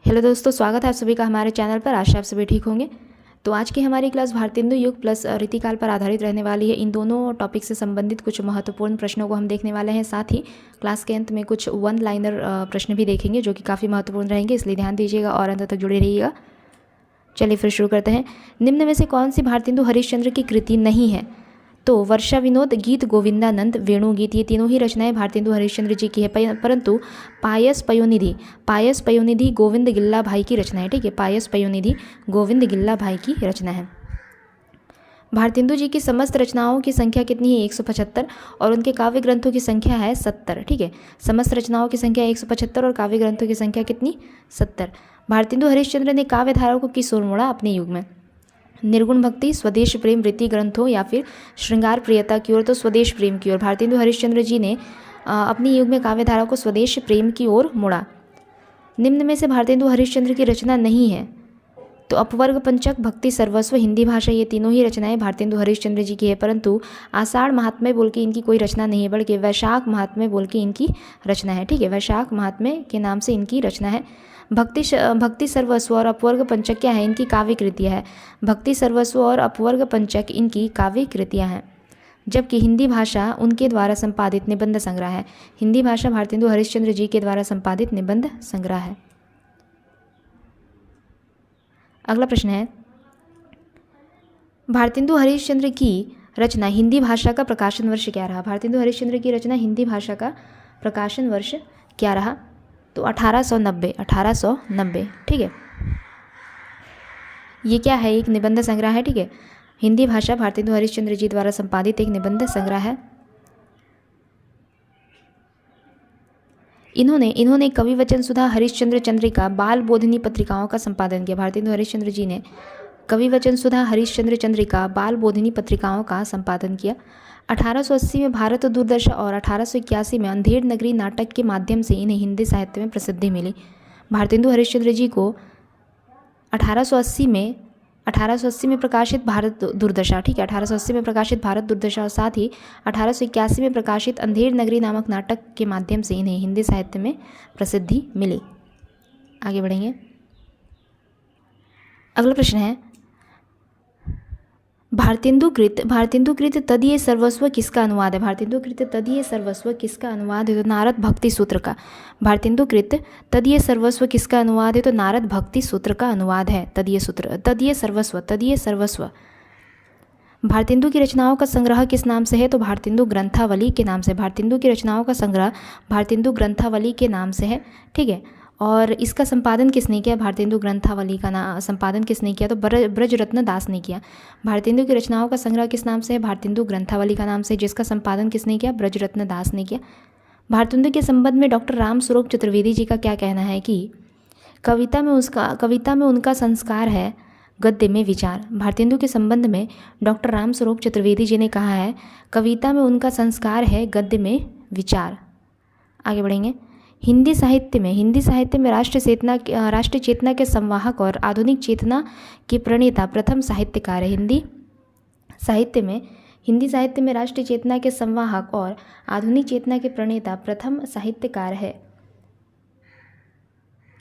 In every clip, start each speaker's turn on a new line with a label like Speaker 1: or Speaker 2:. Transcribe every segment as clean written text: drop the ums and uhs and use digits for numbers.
Speaker 1: Hello दोस्तों, स्वागत है आप सभी का हमारे चैनल पर। आशा आप सभी ठीक होंगे। तो आज की हमारी क्लास भारतेंदु युग प्लस रीतिकाल पर आधारित रहने वाली है। इन दोनों टॉपिक से संबंधित कुछ महत्वपूर्ण प्रश्नों को हम देखने वाले हैं। साथ ही क्लास के अंत में कुछ वन लाइनर प्रश्न भी देखेंगे जो कि काफ़ी महत्वपूर्ण रहेंगे, इसलिए ध्यान दीजिएगा और अंत तक जुड़े रहिएगा। चलिए फिर शुरू करते हैं। निम्न में से कौन सी भारतेंदु हरिश्चंद्र की कृति नहीं है? तो वर्षा विनोद, गीत गोविंदानंद, वेणु गीत, ये तीनों ही रचनाएं भारतेंदु हरिश्चंद्र जी की है। परंतु पायस पयोनिधि गोविंद गिल्ला भाई की रचना है। ठीक है, पायस पयोनिधि गोविंद गिल्ला भाई की रचना है। भारतेंदु जी की समस्त रचनाओं की संख्या कितनी है? 175, और उनके काव्य ग्रंथों की संख्या है 70। ठीक है, समस्त रचनाओं की संख्या 175 और काव्य ग्रंथों की संख्या कितनी? 70। भारतेंदु हरिश्चंद्र ने काव्य धारा को किस ओर मोड़ा अपने युग में? निर्गुण भक्ति, स्वदेश प्रेम, रीति ग्रंथों या फिर श्रृंगार प्रियता की ओर? तो स्वदेश प्रेम की ओर। भारतेंदु हरिश्चंद्र जी ने अपने युग में काव्य धारा को स्वदेश प्रेम की ओर मोड़ा। निम्न में से भारतेंदु हरिश्चंद्र की रचना नहीं है? तो अपवर्ग पंचक, भक्ति सर्वस्व, हिंदी भाषा, ये तीनों ही रचनाएं भारतेंदु हरिश्चंद्र जी की है। परंतु आषाढ़ महात्म्य बोल के इनकी कोई रचना नहीं है, बल्कि वैशाख महात्म्य बोल के इनकी रचना है। ठीक है, वैशाख महात्म्य के नाम से इनकी रचना है। भक्ति सर्वस्व और अपवर्ग पंचक क्या है? इनकी काव्य कृतियाँ है। भक्ति सर्वस्व और अपवर्ग पंचक इनकी काव्य कृतियाँ हैं। जबकि हिंदी भाषा उनके द्वारा संपादित निबंध संग्रह है। हिंदी भाषा भारतेंदु हरिश्चंद्र जी के द्वारा संपादित निबंध संग्रह है। अगला प्रश्न है, भारतेंदु हरिश्चंद्र की रचना हिंदी भाषा का प्रकाशन वर्ष क्या रहा? भारतेंदु हरिश्चंद्र की रचना हिंदी भाषा का प्रकाशन वर्ष क्या रहा? तो 1890। ठीक है, ये क्या है? एक निबंध संग्रह है। ठीक है, हिंदी भाषा भारतेंदु हरिश्चंद्र जी द्वारा संपादित एक निबंध संग्रह है। इन्होंने कवि वचन सुधा, हरिश्चंद्र चंद्रिका, बाल बोधिनी पत्रिकाओं का संपादन किया। भारतेंदु हरिश्चंद्र जी ने कवि वचन सुधा, हरिश्चंद्र चंद्रिका, बाल बोधिनी पत्रिकाओं का संपादन किया। 1880 में भारत दूरदर्शन और 1881 में अंधेर नगरी नाटक के माध्यम से इन्हें हिंदी साहित्य में प्रसिद्धि मिली। भारतेंदु हरिश्चंद्र जी को 1880 में प्रकाशित भारत दुर्दशा, ठीक है, 1880 में प्रकाशित भारत दुर्दशा और साथ ही 1881 में प्रकाशित अंधेर नगरी नामक नाटक के माध्यम से इन्हें हिंदी साहित्य में प्रसिद्धि मिली। आगे बढ़ेंगे। अगला प्रश्न है, भारतेंदुकृत तदीय सर्वस्व किसका अनुवाद है? भारतेंदुकृत तदीय सर्वस्व किसका अनुवाद है? तो नारद भक्ति सूत्र का। भारतेंदुकृत तदीय सर्वस्व किसका अनुवाद है? तो नारद भक्ति सूत्र का अनुवाद है। तदीय सर्वस्व। भारतेंदु की रचनाओं का संग्रह किस नाम से है? तो भारतेंदु ग्रंथावली के नाम से। भारतेंदु की रचनाओं का संग्रह भारतेंदु ग्रंथावली के नाम से है। ठीक है, और इसका संपादन किसने किया? भारतेंदु ग्रंथावली का संपादन किसने किया? तो ब्रजरत्न दास ने किया। भारतेंदु की रचनाओं का संग्रह किस नाम से है? भारतेंदु ग्रंथावली का नाम से, जिसका संपादन किसने किया? ब्रजरत्न दास ने किया। भारतेंदु के संबंध में डॉक्टर राम स्वरूप चतुर्वेदी जी का क्या कहना है कि कविता में उनका संस्कार है, गद्य में विचार। भारतेंदु के संबंध में डॉक्टर राम स्वरूप चतुर्वेदी जी ने कहा है, कविता में उनका संस्कार है, गद्य में विचार। आगे बढ़ेंगे। हिंदी साहित्य में राष्ट्रीय चेतना के संवाहक और आधुनिक चेतना के प्रणेता प्रथम साहित्यकार है। हिंदी साहित्य में राष्ट्रीय चेतना के संवाहक और आधुनिक चेतना के प्रणेता प्रथम साहित्यकार है।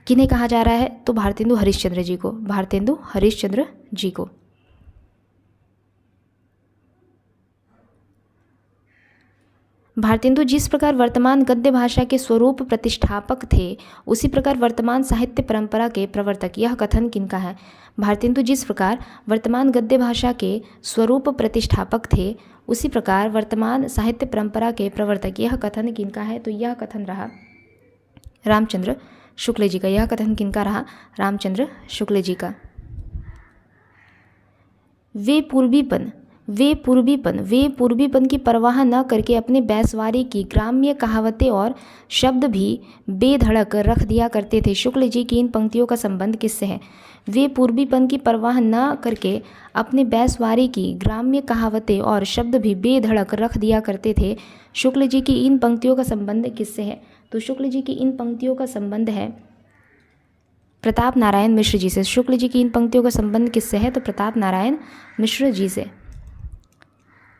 Speaker 1: किन्हें कहा जा रहा है? तो भारतेंदु हरिश्चंद्र जी को। भारतेंदु जिस प्रकार वर्तमान गद्य भाषा के स्वरूप प्रतिष्ठापक थे, उसी प्रकार वर्तमान साहित्य परंपरा के प्रवर्तक। यह कथन किनका है? भारतेंदु जिस प्रकार वर्तमान गद्य भाषा के स्वरूप प्रतिष्ठापक थे, उसी प्रकार वर्तमान साहित्य परंपरा के प्रवर्तक। यह कथन किनका है? तो यह कथन रहा रामचंद्र शुक्ल जी का। यह कथन किनका रहा? रामचंद्र शुक्ल जी का। वे पूर्वीपन की परवाह न करके अपने बैसवारी की ग्राम्य कहावतें और शब्द भी बेधड़क रख दिया करते थे। शुक्ल जी की इन पंक्तियों का संबंध किससे है? वे पूर्वीपन की परवाह न करके अपने बैसवारी की ग्राम्य कहावतें और शब्द भी बेधड़क रख दिया करते थे। शुक्ल जी की इन पंक्तियों का संबंध किससे है? तो शुक्ल जी की इन पंक्तियों का संबंध है प्रताप नारायण मिश्र जी से। शुक्ल जी की इन पंक्तियों का संबंध किससे है? तो प्रताप नारायण मिश्र जी से।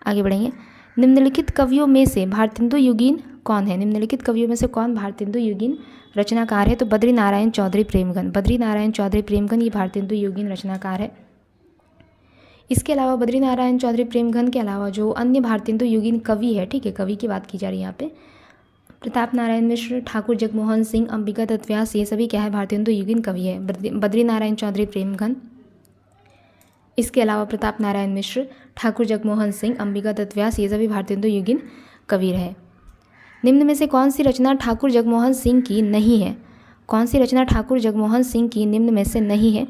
Speaker 1: आगे बढ़ेंगे। निम्नलिखित कवियों में से भारतेंदु युगीन कौन है? निम्नलिखित कवियों में से कौन भारतेंदु युगीन रचनाकार है? तो बद्री नारायण चौधरी प्रेमगन। बद्री नारायण चौधरी प्रेमगन ये भारतेंदु युगीन रचनाकार है। इसके अलावा बद्री नारायण चौधरी प्रेमगन के अलावा जो अन्य भारतेंदु युगीन कवि है, ठीक है, कवि की बात की जा रही है यहाँ पे, प्रताप नारायण मिश्र, ठाकुर जगमोहन सिंह, अंबिका दत्त व्यास, ये सभी क्या है? भारतेंदु युगीन कवि है। बद्री नारायण चौधरी प्रेमगन, इसके अलावा प्रताप नारायण मिश्र, ठाकुर जगमोहन सिंह, अंबिका दत्त व्यास, ये सभी भारतेंदु युगीन कवि रहे। निम्न में से कौन सी रचना ठाकुर जगमोहन सिंह की नहीं है? कौन सी रचना ठाकुर जगमोहन सिंह की निम्न में से नहीं है?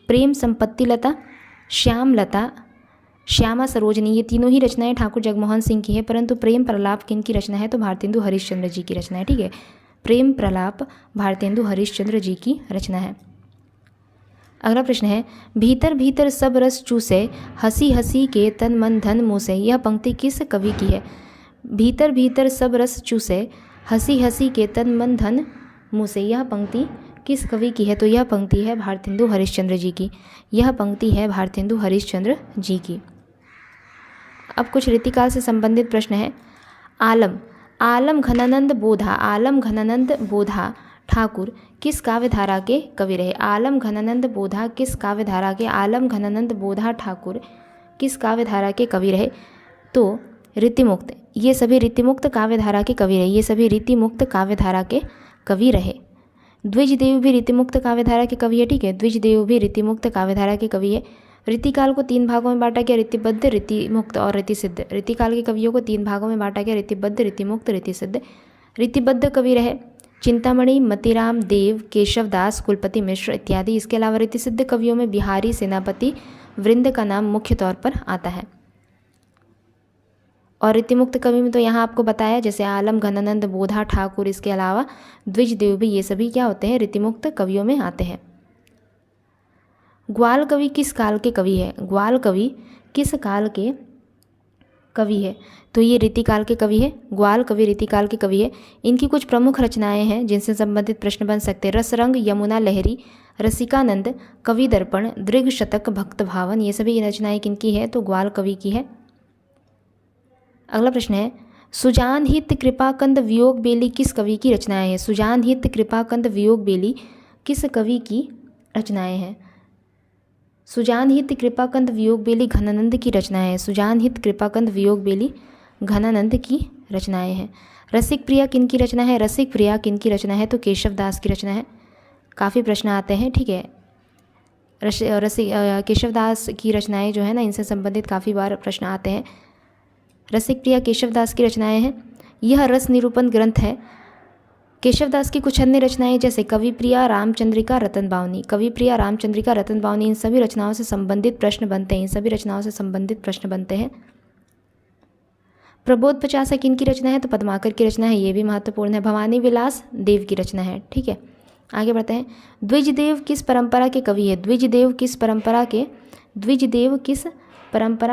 Speaker 1: प्रेम संपत्ति लता, श्याम लता, श्यामा सरोजनी, ये तीनों ही रचनाएं ठाकुर जगमोहन सिंह की है, परंतु प्रेम प्रलाप किन की रचना है? तो भारतेंदु हरिश्चंद्र जी की रचना है, ठीक है। प्रेम प्रलाप भारतेंदु हरिश्चंद्र जी की रचना है। अगला प्रश्न है, भीतर भीतर सब रस चूसे, हंसी हंसी के तन मन धन मुँह। यह पंक्ति किस कवि की है? भीतर भीतर सब रस चूसे, हंसी हंसी के तन मन धन मुँह। यह पंक्ति किस कवि की है? तो यह पंक्ति है भारतेंदु हरिश्चंद्र जी की। यह पंक्ति है भारतेंदु हरिश्चंद्र जी की। अब कुछ रीतिकाल से संबंधित प्रश्न है। आलम घनानंद बोधा, आलम घनानंद बोधा ठाकुर किस काव्यधारा के कवि रहे? आलम घनानंद बोधा किस काव्यधारा के? आलम घनानंद बोधा ठाकुर किस काव्यधारा के कवि रहे? तो रीतिमुक्त, ये सभी रीतिमुक्त काव्यधारा के कवि रहे। ये सभी रीतिमुक्त काव्यधारा के कवि रहे। द्विजदेव भी रीतिमुक्त काव्यधारा के कवि है, ठीक है। द्विजदेव भी रीतिमुक्त काव्यधारा के कवि है। रीतिकाल को 3 भागों में बांटा गया, रीतिबद्ध, रीतिमुक्त और रीतिसिद्ध। रीतिकाल के कवियों को 3 भागों में बांटा गया, रीतिबद्ध, रीतिमुक्त, रीतिसिद्ध। रीतिबद्ध कवि रहे चिंतामणि, मतीराम देव, केशव दास, कुलपति मिश्र इत्यादि। इसके अलावा रीतिसिद्ध कवियों में बिहारी, सेनापति वृंद का नाम मुख्य तौर पर आता है। और रीतिमुक्त कवि में तो यहाँ आपको बताया, जैसे आलम घनानंद बोधा ठाकुर, इसके अलावा द्विजदेव भी, ये सभी क्या होते हैं? रीतिमुक्त कवियों में आते हैं। ग्वाल कवि किस काल के कवि है? ग्वाल कवि किस काल के कवि है? तो ये रीतिकाल के कवि है। ग्वाल कवि रीतिकाल के कवि है। इनकी कुछ प्रमुख रचनाएं हैं जिनसे संबंधित प्रश्न बन सकते हैं। रसरंग, यमुना लहरी, रसिकानंद, कवि दर्पण, दृघ शतक, भक्त भावन, ये सभी रचनाएं किनकी है? तो ग्वाल कवि की है। अगला प्रश्न है, सुजान हित कृपाकंद वियोग बेली किस कवि की रचनाएं हैं? सुजान हित कृपाकंद वियोग बेली किस कवि की रचनाएं हैं? सुजान हित कृपाकंद वियोग बेली घनानंद की रचनाएं हैं। सुजान हित कृपाकंद वियोग बेली घनानंद की रचनाएं हैं। रसिक प्रिया किन की रचना है? रसिक प्रिया किन की रचना है? तो केशव दास की रचना है। काफ़ी प्रश्न आते हैं, ठीक है। केशव दास की रचनाएं जो है ना, इनसे संबंधित काफ़ी बार प्रश्न आते हैं। रसिक प्रिया केशव दास की रचनाएं हैं। यह रस निरूपण ग्रंथ है। केशव दास की कुछ अन्य रचनाएं जैसे कवि प्रिया, रामचंद्रिका, रतन बावनी, कवि प्रिया, रामचंद्रिका, रतन बावनी, इन सभी रचनाओं से संबंधित प्रश्न बनते हैं। इन सभी रचनाओं से संबंधित प्रश्न बनते हैं। प्रबोध 50 किन की रचना है? तो पद्माकर की रचना है। ये भी महत्वपूर्ण है। भवानी विलास देव की रचना है, ठीक है। आगे बढ़ते हैं। द्विजदेव किस परंपरा के कवि है? द्विजदेव किस परंपरा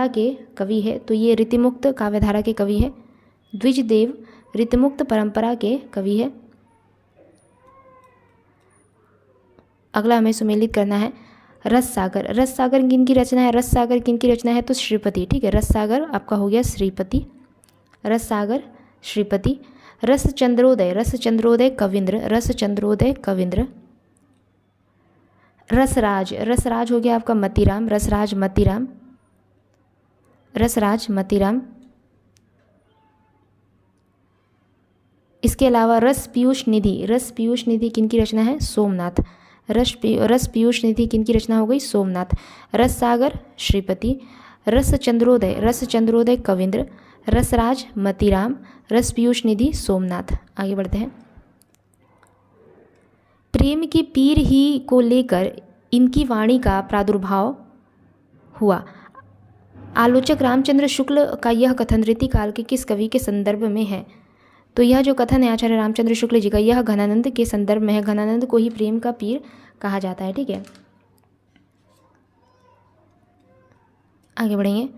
Speaker 1: के कवि है? तो ये रीतिमुक्त काव्यधारा के कवि है। द्विजदेव रीतिमुक्त परंपरा के कवि है। अगला हमें सुमेलित करना है रस सागर। रस सागर किन की रचना है? रस सागर किन की रचना है? तो श्रीपति, ठीक है। रस सागर आपका हो गया श्रीपति। रस सागर श्रीपति। रस चंद्रोदय कविंद्र, रस चंद्रोदय कविंद्र। रसराज हो गया आपका मतीराम, रसराज मतीराम। इसके अलावा रस पीयूष निधि किन की रचना है? सोमनाथ। रस पीयूष निधि किन की रचना हो गई? सोमनाथ। रस सागर श्रीपति, रस चंद्रोदय कविंद्र, रसराज मतीराम, रस पीयूष निधि सोमनाथ। आगे बढ़ते हैं। प्रेम की पीर ही को लेकर इनकी वाणी का प्रादुर्भाव हुआ। आलोचक रामचंद्र शुक्ल का यह कथन रीतिकाल के किस कवि के संदर्भ में है? तो यह जो कथन है आचार्य रामचंद्र शुक्ल जी का, यह घनानंद के संदर्भ में है। घनानंद को ही प्रेम का पीर कहा जाता है, ठीक है। आगे बढ़ेंगे।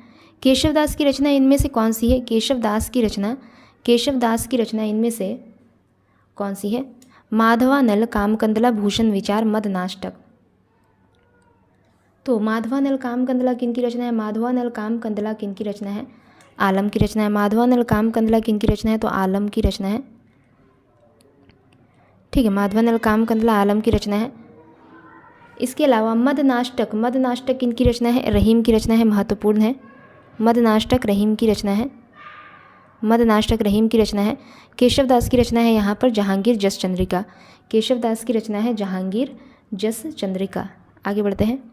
Speaker 1: केशवदास की रचना इनमें से कौन सी है? केशवदास की रचना इनमें से कौन सी है? माधवानल, कामकंदला, भूषण विचार, मद नाष्टक। तो माधवानल कामकंदला किन की रचना है? माधवानल कामकंदला किन की रचना है? आलम की रचना है। माधवानल कामकंदला किनकी रचना है? तो आलम की रचना है। ठीक है, माधवानल कामकंदला आलम की रचना है। इसके अलावा मदनाष्टक, मदनाष्टक किनकी रचना है? रहीम की रचना है, महत्वपूर्ण है। मदनाष्टक रहीम की रचना है। मदनाष्टक रहीम की रचना है। केशव दास की रचना है यहाँ पर जहांगीर जस चंद्रिका। केशव दास की रचना है जहांगीर जस चंद्रिका। आगे बढ़ते हैं।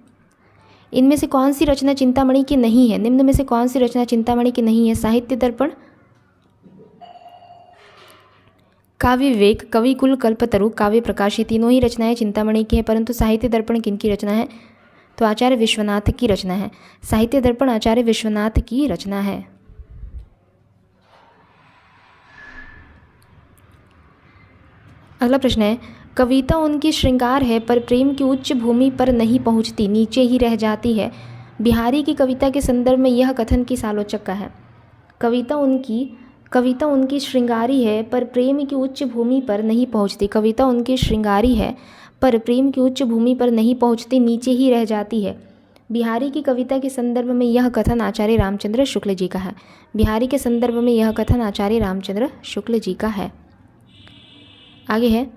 Speaker 1: इनमें से कौन सी रचना चिंतामणि की नहीं है? निम्न में से कौन सी रचना चिंतामणि की नहीं है? साहित्य दर्पण, काव्य विवेक, कवि कुल, कल्पतरु, काव्य प्रकाश, ये तीनों ही रचनाएं चिंतामणि की हैं, परंतु साहित्य दर्पण किनकी रचना है? तो आचार्य विश्वनाथ की रचना है। साहित्य दर्पण आचार्य विश्वनाथ की रचना है। अगला प्रश्न है, कविता उनकी श्रृंगार है पर प्रेम की उच्च भूमि पर नहीं पहुंचती, नीचे ही रह जाती है। बिहारी की कविता के संदर्भ में यह कथन किस आलोचक का है? कविता उनकी श्रृंगारी है पर प्रेम की उच्च भूमि पर नहीं पहुंचती। कविता उनकी श्रृंगारी है पर प्रेम की उच्च भूमि पर नहीं पहुंचती, नीचे ही रह जाती है। बिहारी की कविता के संदर्भ में यह कथन आचार्य रामचंद्र शुक्ल जी का है। बिहारी के संदर्भ में यह कथन आचार्य रामचंद्र शुक्ल जी का है। आगे है,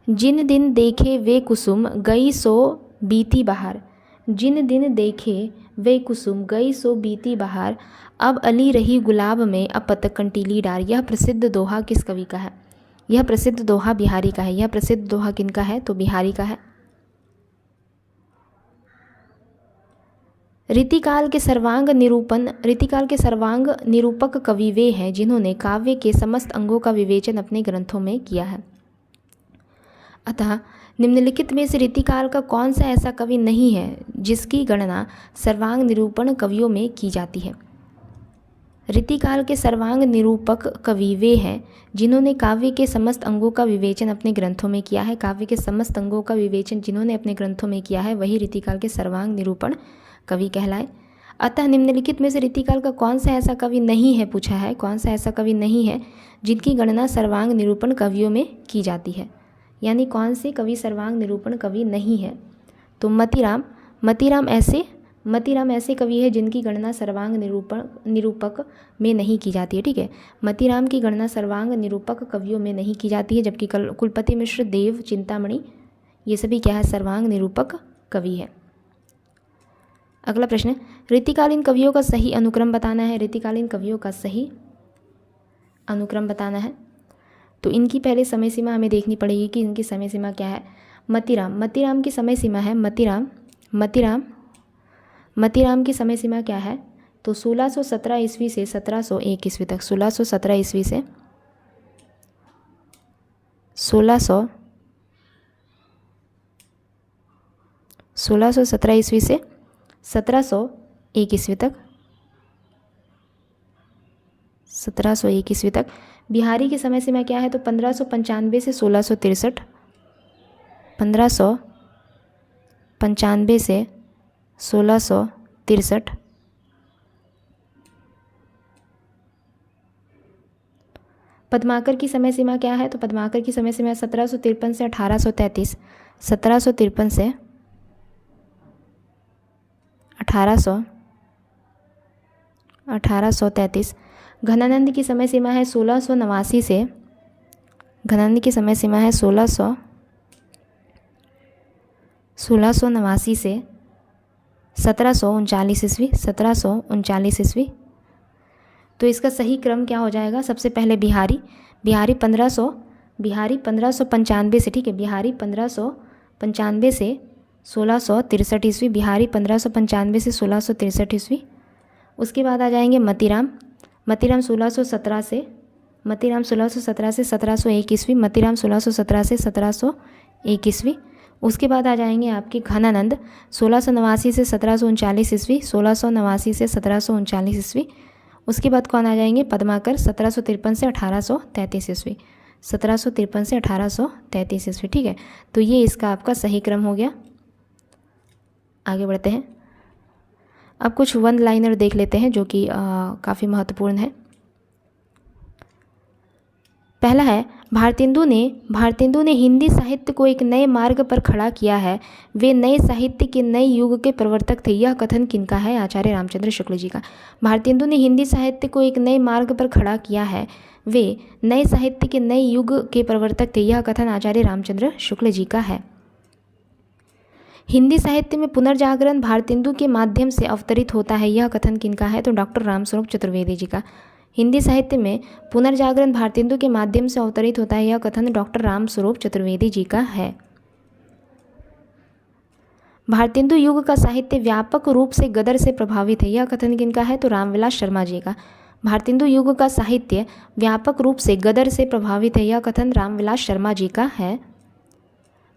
Speaker 1: जिन दिन देखे वे कुसुम गई सो बीती बहार। जिन दिन देखे वे कुसुम गई सो बीती बहार, अब अली रही गुलाब में अब पतक कंटीली डार। यह प्रसिद्ध दोहा किस कवि का है? यह प्रसिद्ध दोहा बिहारी का है। यह प्रसिद्ध दोहा किनका है? तो बिहारी का है। रीतिकाल के सर्वांग निरूपक कवि वे हैं जिन्होंने काव्य के समस्त अंगों का विवेचन अपने ग्रंथों में किया है। अतः निम्नलिखित में से रीतिकाल का कौन सा ऐसा कवि नहीं है जिसकी गणना सर्वांग निरूपण कवियों में की जाती है? रीतिकाल के सर्वांग निरूपक कवि वे हैं जिन्होंने काव्य के समस्त अंगों का विवेचन अपने ग्रंथों में किया है। काव्य के समस्त अंगों का विवेचन जिन्होंने अपने ग्रंथों में किया है वही रीतिकाल के सर्वांग निरूपण कवि कहलाए। अतः निम्नलिखित में से रीतिकाल का कौन सा ऐसा कवि नहीं है, पूछा है, कौन सा ऐसा कवि नहीं है जिनकी गणना सर्वांग निरूपण कवियों में की जाती है? यानी कौन से कवि सर्वांग निरूपण कवि नहीं है? तो मतीराम ऐसे कवि है जिनकी गणना सर्वांग निरूपक में नहीं की जाती है। ठीक है, मतीराम की गणना सर्वांग निरूपक कवियों में नहीं की जाती है, जबकि कुलपति मिश्र, देव, चिंतामणि ये सभी क्या है? सर्वांग निरूपक कवि है। अगला प्रश्न, रीतिकालीन कवियों का सही अनुक्रम बताना है। रीतिकालीन कवियों का सही अनुक्रम बताना है तो इनकी पहले समय सीमा हमें देखनी पड़ेगी कि इनकी समय सीमा क्या है। मतीराम की समय सीमा है, मतीराम की समय सीमा क्या है? तो 1617 ईस्वी से 1701 ईस्वी तक। 1617 ईस्वी से 1617 ईस्वी से 1701 ईस्वी तक। 1701 ईस्वी तक। बिहारी की समय सीमा क्या है? तो 1595 से 1663। 1595 से 1663। पद्माकर की समय सीमा क्या है? तो पद्माकर की समय सीमा 1753 से 1833। 1753 से 1833। घनानंद की समय सीमा है 1689 से 1689 से 1739 ईस्वी। 1739 ईस्वी। तो इसका सही क्रम क्या हो जाएगा? सबसे पहले बिहारी 1595 से, ठीक है, बिहारी 1595 से 1663 ईस्वी। बिहारी 1595 से 1663 ईस्वी। उसके बाद आ जाएंगे मतीराम 1617 से 1701 ईस्वी। मतीराम 1617 से 1701 ईस्वी। उसके बाद आ जाएंगे आपके घनानंद 1689 से 1739 ईस्वी। 1689 से 1739 ईस्वी। उसके बाद कौन आ जाएंगे? पद्माकर 1753 से 1833 ईस्वी। 1753 से 1833 ईस्वी। ठीक है, तो ये इसका आपका सही क्रम हो गया। आगे बढ़ते हैं। अब कुछ वन लाइनर देख लेते हैं जो कि काफ़ी महत्वपूर्ण है। पहला है भारतेंदु ने हिंदी साहित्य को एक नए मार्ग पर खड़ा किया है, वे नए साहित्य के नए युग के प्रवर्तक थे। यह कथन किनका है? आचार्य रामचंद्र शुक्ल जी का। भारतेंदु ने हिंदी साहित्य को एक नए मार्ग पर खड़ा किया है, वे नए साहित्य के नए युग के प्रवर्तक थे। यह कथन आचार्य रामचंद्र शुक्ल जी का है। हिंदी साहित्य में पुनर्जागरण भारतेंदु के माध्यम से अवतरित होता है। यह कथन किनका है? तो डॉक्टर रामस्वरूप चतुर्वेदी जी का। हिंदी साहित्य में पुनर्जागरण भारतेंदु के माध्यम से अवतरित होता है। यह कथन डॉक्टर रामस्वरूप चतुर्वेदी जी का है। भारतेंदु युग का साहित्य व्यापक रूप से गदर से प्रभावित है। यह कथन किनका है? तो रामविलास शर्मा जी का। भारतेंदु युग का साहित्य व्यापक रूप से गदर से प्रभावित है। यह कथन रामविलास शर्मा जी का है।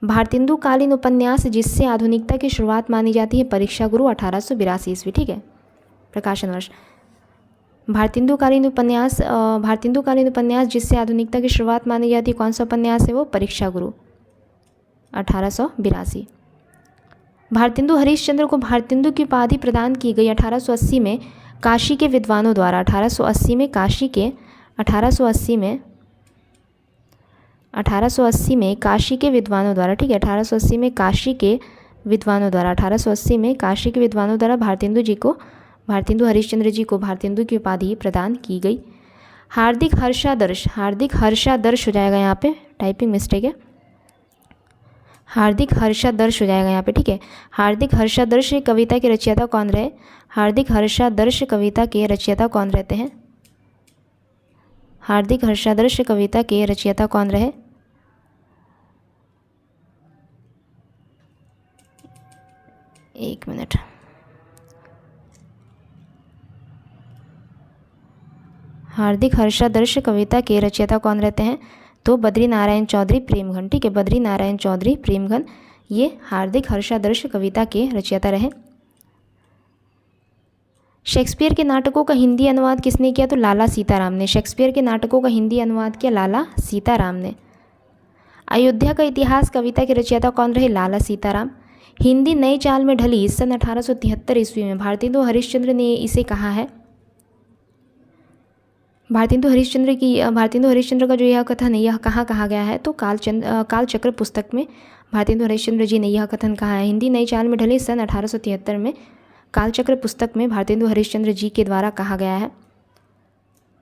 Speaker 1: भारतेंदु कालीन उपन्यास जिससे आधुनिकता की शुरुआत मानी जाती है, परीक्षा गुरु 1882 ईस्वी। ठीक है, प्रकाशन वर्ष। भारतेंदु कालीन उपन्यास जिससे आधुनिकता की शुरुआत मानी जाती है, कौन सा उपन्यास है वो? परीक्षा गुरु 1882। भारतेंदु हरिश्चंद्र को भारतेंदु की उपाधि प्रदान की गई 1880 में काशी के विद्वानों द्वारा। 1880 में काशी के विद्वानों द्वारा। ठीक है, 1880 में काशी के विद्वानों द्वारा भारतेंदु हरिश्चंद्र जी को भारतेंदु की उपाधि प्रदान की गई। हार्दिक हर्षादर्श हो जाएगा यहाँ पे, टाइपिंग मिस्टेक है, हार्दिक हर्षादर्श हो जाएगा यहाँ पे। ठीक है, हार्दिक हर्षादर्श कविता के रचयिता कौन रहे? हार्दिक हर्षादर्श कविता के रचयिता कौन रहते हैं? हार्दिक हर्षादर्श कविता के रचयिता कौन रहे? एक मिनट। हार्दिक हर्षादर्श कविता के रचयिता कौन रहते हैं? तो बद्री नारायण चौधरी प्रेमघन। ठीक है, बद्री नारायण चौधरी प्रेमघन ये हार्दिक हर्षादर्श कविता के रचयिता रहे। शेक्सपियर के नाटकों का हिंदी अनुवाद किसने किया? तो लाला सीताराम ने। शेक्सपियर के नाटकों का हिंदी अनुवाद किया लाला सीताराम ने। अयोध्या का इतिहास कविता के रचयिता कौन रहे? लाला सीताराम। हिंदी नई चाल में ढली सन 1873 ईस्वी में, भारतेंदु हरिश्चंद्र ने इसे कहा है। भारतेंदु हरिश्चंद्र का जो यह कथन है, यह कहाँ कहा गया है? तो कालचक्र पुस्तक में भारतेंदु हरिश्चंद्र जी ने यह कथन कहा है। हिंदी नई चाल में ढली सन 1873 में कालचक्र पुस्तक में भारतेंदु हरिश्चंद्र जी के द्वारा कहा गया है।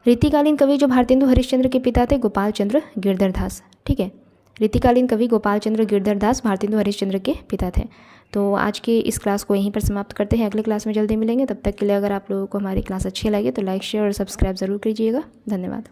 Speaker 1: रीतिकालीन कवि जो भारतेंदु हरिश्चंद्र के पिता थे, गोपाल चंद्र गिरधरदास। ठीक है, रीतिकालीन कवि गोपाल चंद्र गिरधरदास भारतेंदु हरिश्चंद्र के पिता थे। तो आज के इस क्लास को यहीं पर समाप्त करते हैं, अगले क्लास में जल्दी मिलेंगे। तब तक के लिए अगर आप लोगों को हमारी क्लास अच्छी लगे तो लाइक शेयर और सब्सक्राइब ज़रूर कीजिएगा। धन्यवाद।